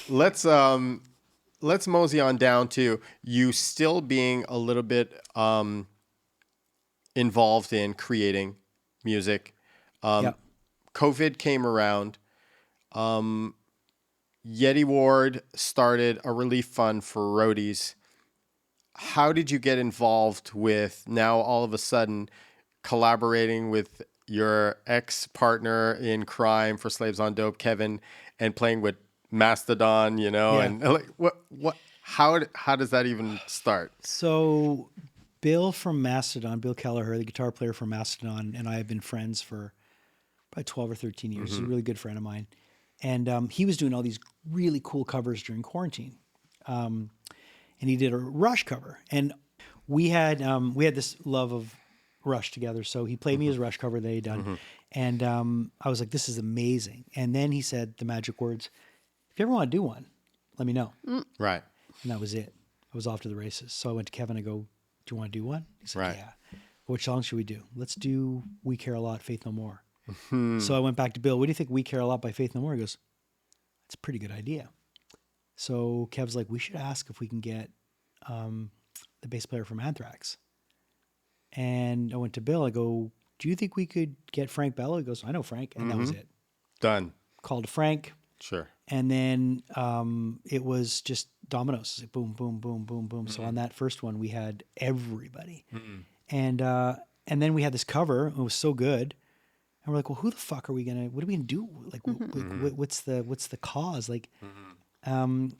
let's mosey on down to you still being a little bit involved in creating music. COVID came around. Yeti Ward started a relief fund for roadies. How did you get involved with now all of a sudden collaborating with your ex-partner in crime for Slaves on Dope, Kevin, and playing with Mastodon, and like how does that even start? So Bill from Mastodon, Bill Kelleher, the guitar player from Mastodon, and I have been friends for probably 12 or 13 years. He's a really good friend of mine. And he was doing all these really cool covers during quarantine. And he did a Rush cover. And we had this love of Rush together. So he played me his Rush cover that he'd done. And I was like, this is amazing. And then he said the magic words, if you ever want to do one, let me know. Right. And that was it. I was off to the races. So I went to Kevin. I go, do you want to do one? He said, yeah. Which song should we do? Let's do We Care a Lot, Faith No More. So I went back to Bill. What do you think We Care a Lot by Faith No More? He goes, that's a pretty good idea. So Kev's like, we should ask if we can get the bass player from Anthrax. And I went to Bill. I go, do you think we could get Frank Bello? He goes, I know Frank. And that was it. Done. Called Frank. Sure. And then it was just dominoes. Like boom, boom, boom, boom, boom. So on that first one, we had everybody. And then we had this cover. It was so good. And we're like, well, what are we going to do? Like, what's the cause? Like, and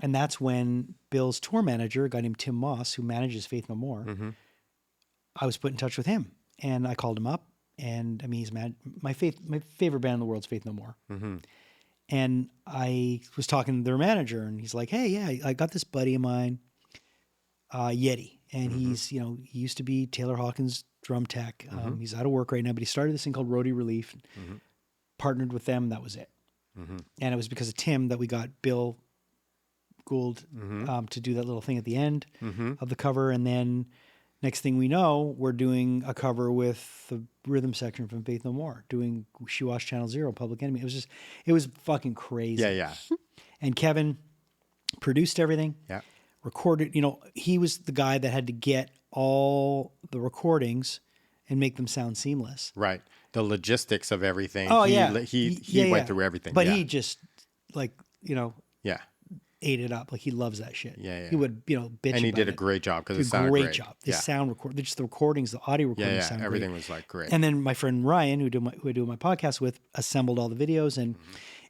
that's when Bill's tour manager, a guy named Tim Moss, who manages Faith No More, I was put in touch with him, and I called him up, and I mean, he's mad. My favorite band in the world is Faith No More. And I was talking to their manager, and he's like, hey, yeah, I got this buddy of mine, Yeti, and he's, he used to be Taylor Hawkins' drum tech. He's out of work right now, but he started this thing called Roadie Relief, partnered with them. That was it. And it was because of Tim that we got Bill Gould to do that little thing at the end of the cover. And then next thing we know, we're doing a cover with the rhythm section from Faith No More, doing She Watched Channel Zero, Public Enemy. It was fucking crazy. Yeah. And Kevin produced everything. Yeah. Recorded, he was the guy that had to get all the recordings and make them sound seamless. Right. The logistics of everything. Oh, he went through everything. But he just yeah. ate it up. Like he loves that shit. Yeah. He would, bitch and he about did a it. great job because it sounded great. Job. The sound record, just the recordings, the audio recordings sound everything great. was like great. And then my friend Ryan, who I do my podcast with, assembled all the videos, and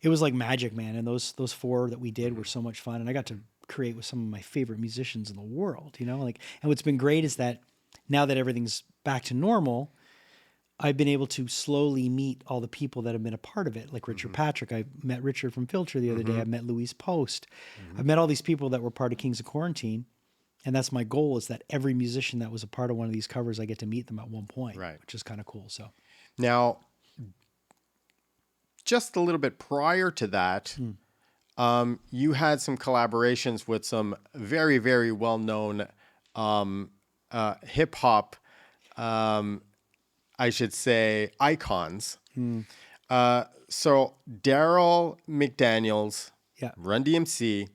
it was like magic, man. And those 4 that we did were so much fun, and I got to create with some of my favorite musicians in the world. And what's been great is that now that everything's back to normal, I've been able to slowly meet all the people that have been a part of it, like Richard Patrick. I met Richard from Filter the other day. I met Louise Post. I've met all these people that were part of Kings of Quarantine. And that's my goal, is that every musician that was a part of one of these covers, I get to meet them at one point, which is kind of cool. So now, just a little bit prior to that, you had some collaborations with some very, very well-known hip-hop, I should say, icons. So Daryl McDaniels, Run DMC,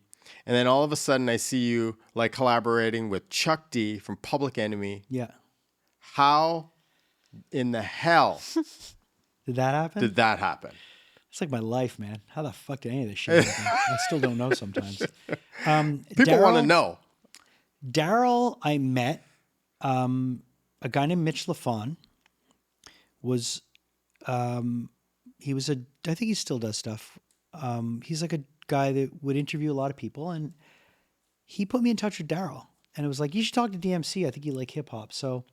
and then all of a sudden I see you like collaborating with Chuck D from Public Enemy. Yeah. How in the hell did that happen? It's like my life, man. How the fuck did any of this shit happen? I still don't know sometimes. People want to know. Daryl, I met a guy named Mitch LaFon. I think he still does stuff. He's like a guy that would interview a lot of people, and he put me in touch with Daryl, and it was like, you should talk to DMC. I think you like hip hop. So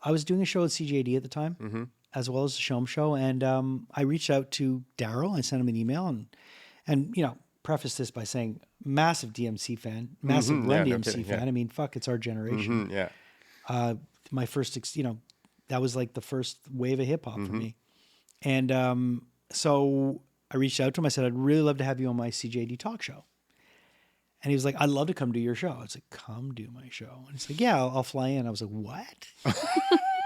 I was doing a show at CJD at the time, as well as the Show 'em Show. And I reached out to Daryl. I sent him an email and preface this by saying massive DMC fan, massive Run DMC fan. I mean, fuck, it's our generation. My first, that was like the first wave of hip hop for me. And so I reached out to him. I said, I'd really love to have you on my CJD talk show. And he was like, I'd love to come do your show. I was like, come do my show. And he's like, yeah, I'll fly in. I was like, what? So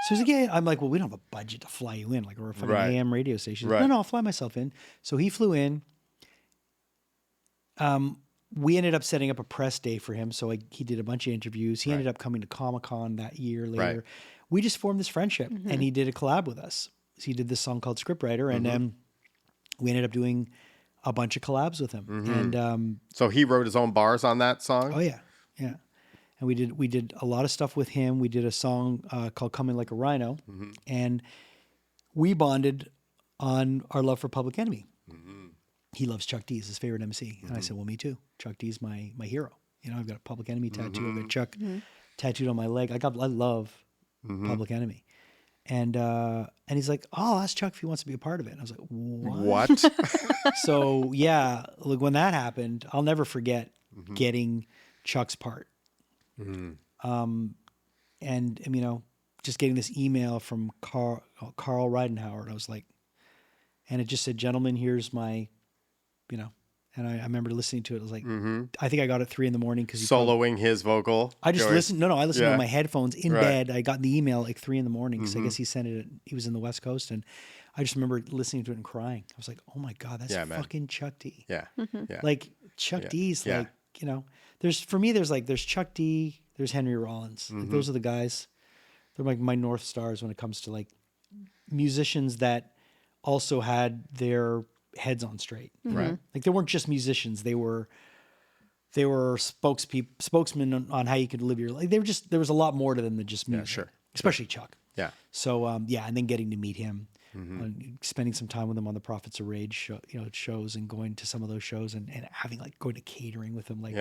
he's like, yeah. I'm like, well, we don't have a budget to fly you in. Like, we're a fucking AM radio station. He's like, no, I'll fly myself in. So he flew in. we ended up setting up a press day for him. So he did a bunch of interviews. He ended up coming to Comic-Con that year later. Right. We just formed this friendship, and he did a collab with us. So he did this song called Scriptwriter, and then we ended up doing a bunch of collabs with him. And So he wrote his own bars on that song? oh yeah, yeah. And we did a lot of stuff with him. We did a song called "Coming Like a Rhino," and we bonded on our love for Public Enemy. He loves Chuck D. He's his favorite MC, and I said, "Well, me too. Chuck D's my hero. You know, I've got a Public Enemy tattoo. I've got Chuck tattooed on my leg. I love Public Enemy." And he's like, "Oh, I'll ask Chuck if he wants to be a part of it." And I was like, "What?" So yeah, look, when that happened, I'll never forget getting Chuck's part. And you know, just getting this email from Carl Ridenhour, and I was like, and it just said, "Gentlemen, here's my," you know. And I remember listening to it. I was like, I think I got it 3 a.m. because soloing his vocal. I just listened. No, I listened with my headphones in Right. bed. I got the email like 3 a.m. because I guess he sent it. He was in the West Coast, and I just remember listening to it and crying. I was like, "Oh my god, that's fucking Chuck D." Yeah. Yeah. Like Chuck D's like, you know, there's Chuck D, there's Henry Rollins. Like, those are the guys. They're like my North Stars when it comes to like musicians that also had their heads on straight. Right. Like they weren't just musicians. They were spokesmen on how you could live your life. They were just, there was a lot more to them than just music. Sure. Especially Chuck. Yeah. So and then getting to meet him, spending some time with him on the Prophets of Rage show, shows, and going to some of those shows and having like going to catering with him. Like,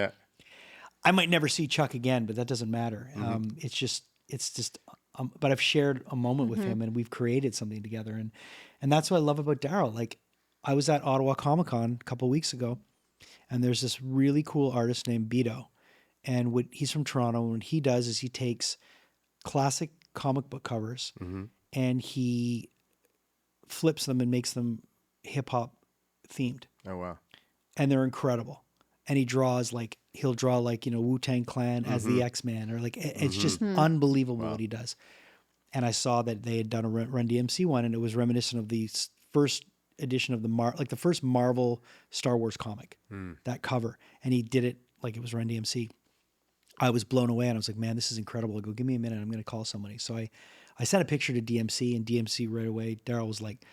I might never see Chuck again, but that doesn't matter. It's just, but I've shared a moment with him, and we've created something together. And that's what I love about Daryl. Like, I was at Ottawa Comic-Con a couple of weeks ago, and there's this really cool artist named Beto. And he's from Toronto. And what he does is he takes classic comic book covers and he flips them and makes them hip hop themed. Oh, wow. And they're incredible. And he'll draw like, Wu-Tang Clan as the X-Man, or like, it's just unbelievable what he does. And I saw that they had done a Run DMC one, and it was reminiscent of the first edition of the first Marvel Star Wars comic, that cover. And he did it like it was Run DMC. I was blown away, and I was like, man, this is incredible. I go, give me a minute. I'm going to call somebody. So I sent a picture to DMC, and DMC right away, Daryl was like,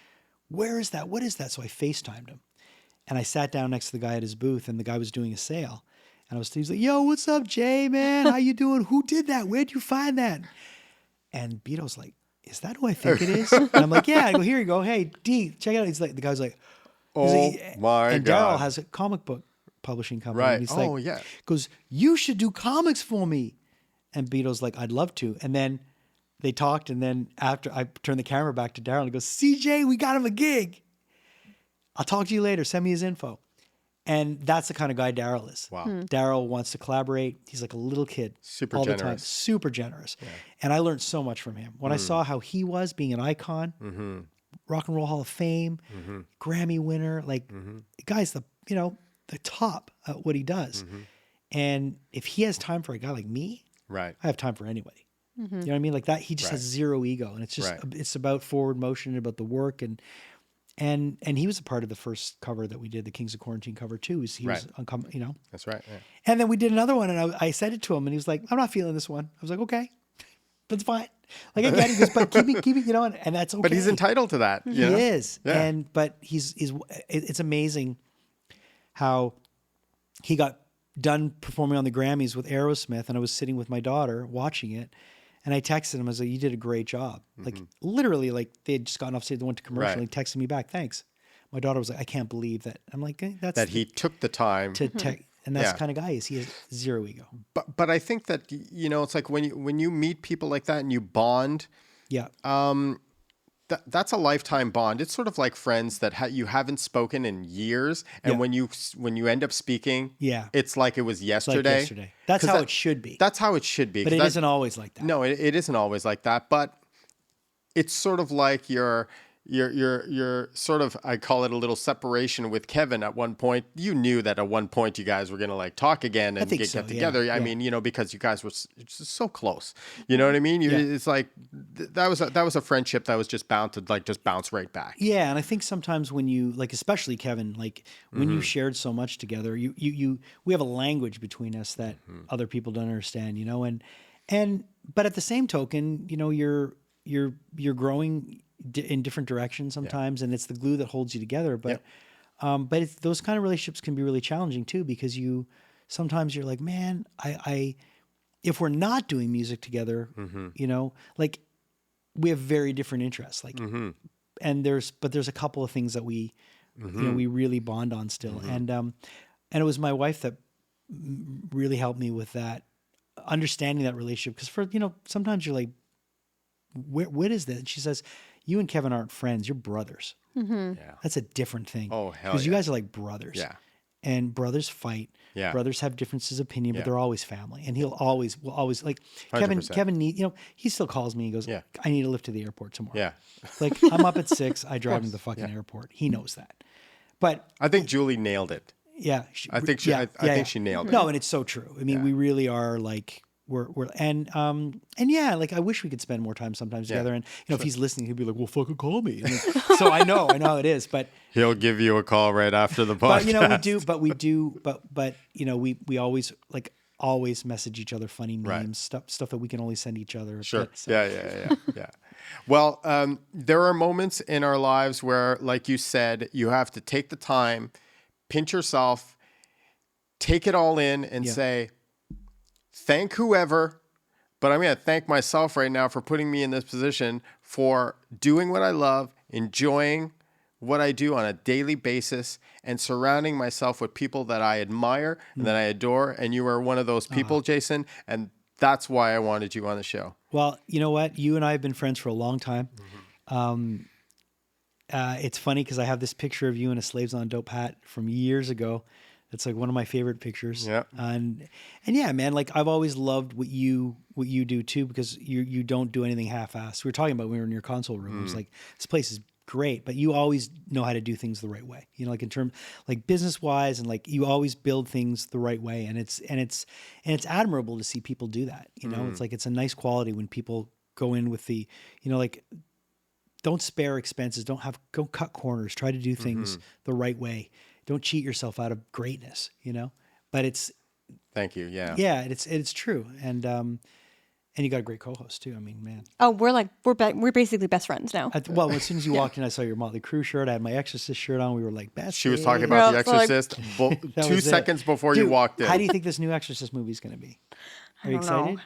where is that? What is that? So I FaceTimed him, and I sat down next to the guy at his booth, and the guy was doing a sale. And he was like, yo, what's up, Jay, man? How you doing? Who did that? Where'd you find that? And Beto's like, is that who I think it is? And I'm like, yeah. I go, here you go. Hey, D, check it out. He's like, the guy's like, my and God. Daryl has a comic book publishing company. Right. And he's like, goes, you should do comics for me. And Beto's like, I'd love to. And then they talked. And then after I turned the camera back to Daryl, and he goes, CJ, we got him a gig. I'll talk to you later. Send me his info. And that's the kind of guy Daryl is. Wow. Daryl wants to collaborate. He's like a little kid. Super all generous. the time. Super generous. Yeah. And I learned so much from him. When I saw how he was being an icon, Rock and Roll Hall of Fame, Grammy winner, like the guy's the top at what he does. And if he has time for a guy like me, right, I have time for anybody. You know what I mean? Like that, he just has zero ego. And it's just, it's about forward motion and about the work. And he was a part of the first cover that we did, the Kings of Quarantine cover too. He was That's right. Yeah. And then we did another one, and I sent it to him, and he was like, I'm not feeling this one. I was like, okay, that's fine. Like, I get it. He goes, but keep it, and that's okay. But he's entitled to that. He is. Yeah. But it's amazing how he got done performing on the Grammys with Aerosmith, and I was sitting with my daughter watching it. And I texted him. I was like, you did a great job. Like, literally, like, they had just gotten off stage. They went to commercial. And he texted me back, thanks. My daughter was like, I can't believe that. I'm like, that's... he took the time. To and that's the kind of guy he is. He has zero ego. But I think that, it's like when you meet people like that and you bond... Yeah. That's a lifetime bond. It's sort of like friends that you haven't spoken in years, and when you end up speaking, it's like it was yesterday. That's how it should be. That's how it should be. But it isn't always like that. No, it isn't always like that. But it's sort of like you're you're sort of, I call it a little separation with Kevin at one point. You knew that at one point you guys were going to like talk again and get together. Yeah. I mean, because you guys were so close. You know what I mean? It's like that was a friendship that was just bound to like just bounce right back. Yeah, and I think sometimes when you like, especially Kevin, like when you shared so much together, we have a language between us that other people don't understand, but at the same token, you're growing in different directions sometimes, and it's the glue that holds you together. But those kind of relationships can be really challenging too, because sometimes you're like, man, I if we're not doing music together, like we have very different interests, like, and there's a couple of things that we really bond on still, and it was my wife that really helped me with that, understanding that relationship, because sometimes you're like, what is that? And she says, you and Kevin aren't friends, you're brothers. Yeah. That's a different thing. Oh, hell because you guys are like brothers. Yeah. And brothers fight. Yeah. Brothers have differences of opinion, but they're always family. And will always like 100%. Kevin need, he still calls me. He goes, I need a lift to the airport tomorrow. Yeah. Like I'm up at 6, I drive him to the fucking airport. He knows that. But I think Julie nailed it. Yeah. I think she nailed it. No, and it's so true. I mean, we really are like, and yeah, like I wish we could spend more time sometimes together. And if he's listening, he'll be like, "Well, fucking call me." So I know how it is, but he'll give you a call right after the podcast. But we always message each other funny memes, stuff that we can only send each other. Sure. Yeah. Well, there are moments in our lives where, like you said, you have to take the time, pinch yourself, take it all in, and say, thank whoever, but I'm going to thank myself right now for putting me in this position, for doing what I love, enjoying what I do on a daily basis, and surrounding myself with people that I admire and that I adore. And you are one of those people, Jason, and that's why I wanted you on the show. Well, you know what? You and I have been friends for a long time. It's funny because I have this picture of you in a Slaves on Dope hat from years ago. It's like one of my favorite pictures. Yeah. And yeah, man, like I've always loved what you do too, because you don't do anything half-assed. We were talking about when we were in your console room. It was like, this place is great, but you always know how to do things the right way. Like in terms like business wise, and like you always build things the right way. And it's admirable to see people do that. It's like, it's a nice quality when people go in with the, like, don't spare expenses. Go cut corners. Try to do things the right way. Don't cheat yourself out of greatness, but it's. Thank you. Yeah. Yeah. It's true. And you got a great co-host too. I mean, man. Oh, we're basically best friends now. Well, as soon as you walked in, I saw your Motley Crue shirt. I had my Exorcist shirt on. We were like, best. She was talking about The Exorcist 2 seconds before you walked in. How do you think this new Exorcist movie is going to be? Are you excited?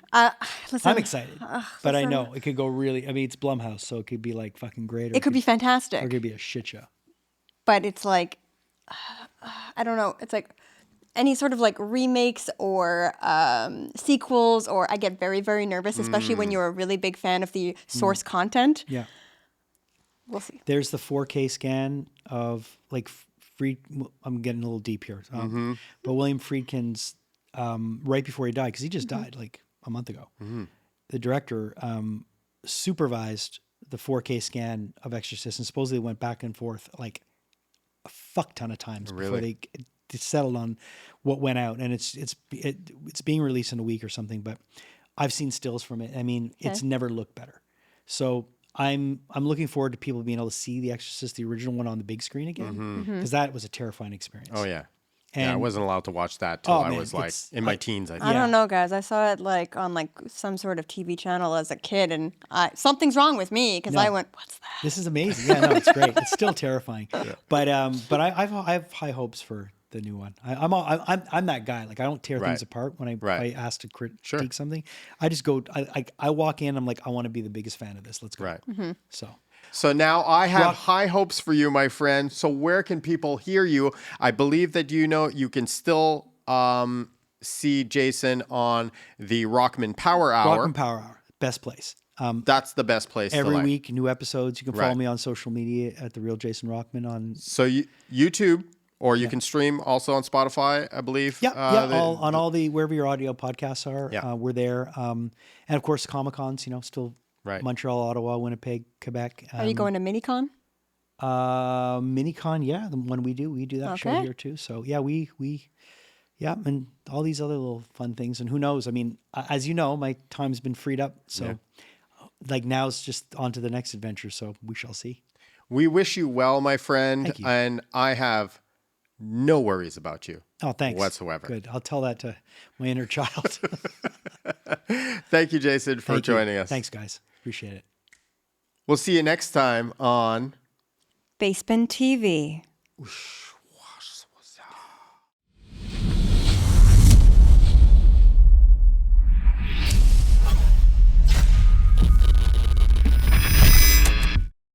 Listen, I'm excited, but I know it could go really. I mean, it's Blumhouse, so it could be like fucking great. Or it could be fantastic. Or it could be a shit show. But it's like, I don't know. It's like any sort of like remakes or sequels, or I get very, very nervous, especially when you're a really big fan of the source content. Yeah. We'll see. There's the 4K scan of like I'm getting a little deep here, but William Friedkin's right before he died, because he just died like a month ago. The director supervised the 4K scan of Exorcist, and supposedly went back and forth like a fuck ton of times before they settled on what went out. And it's being released in a week or something, but I've seen stills from it. I mean, it's never looked better. So I'm looking forward to people being able to see The Exorcist, the original one, on the big screen again, because that was a terrifying experience. Oh yeah. And I wasn't allowed to watch that till I was like in my teens. I think. I don't know, guys. I saw it like on like some sort of TV channel as a kid, and something's wrong with me, because I went, "What's that?" This is amazing. Yeah, no, it's great. It's still terrifying, but I have high hopes for the new one. I'm that guy. Like I don't tear things apart when I ask to critique something. I just go. I walk in. I'm like, I want to be the biggest fan of this. Let's go. Right. So now I have high hopes for you, my friend. So where can people hear you? I believe that you can still see Jason on the Rockman Power Hour. Rockman Power Hour, best place. That's the best place. Every week, new episodes. You can follow me on social media at The Real Jason Rockman on. So YouTube, or you can stream also on Spotify, I believe. On all the wherever your audio podcasts are. We're there, and of course Comic-Cons. Still. Right. Montreal, Ottawa, Winnipeg, Quebec. Are you going to MiniCon? Minicon, yeah, the one we do that show Okay. here too. So yeah, yeah, and all these other little fun things. And who knows? I mean, as you know, my time's been freed up. So like now it's just on to the next adventure. So we shall see. We wish you well, my friend. Thank you. And I have no worries about you. Oh, thanks. Whatsoever. Good. I'll tell that to my inner child. Thank you, Jason, for Thank you. joining us. Thanks, guys. Appreciate it. We'll see you next time on Basement TV. Whoosh.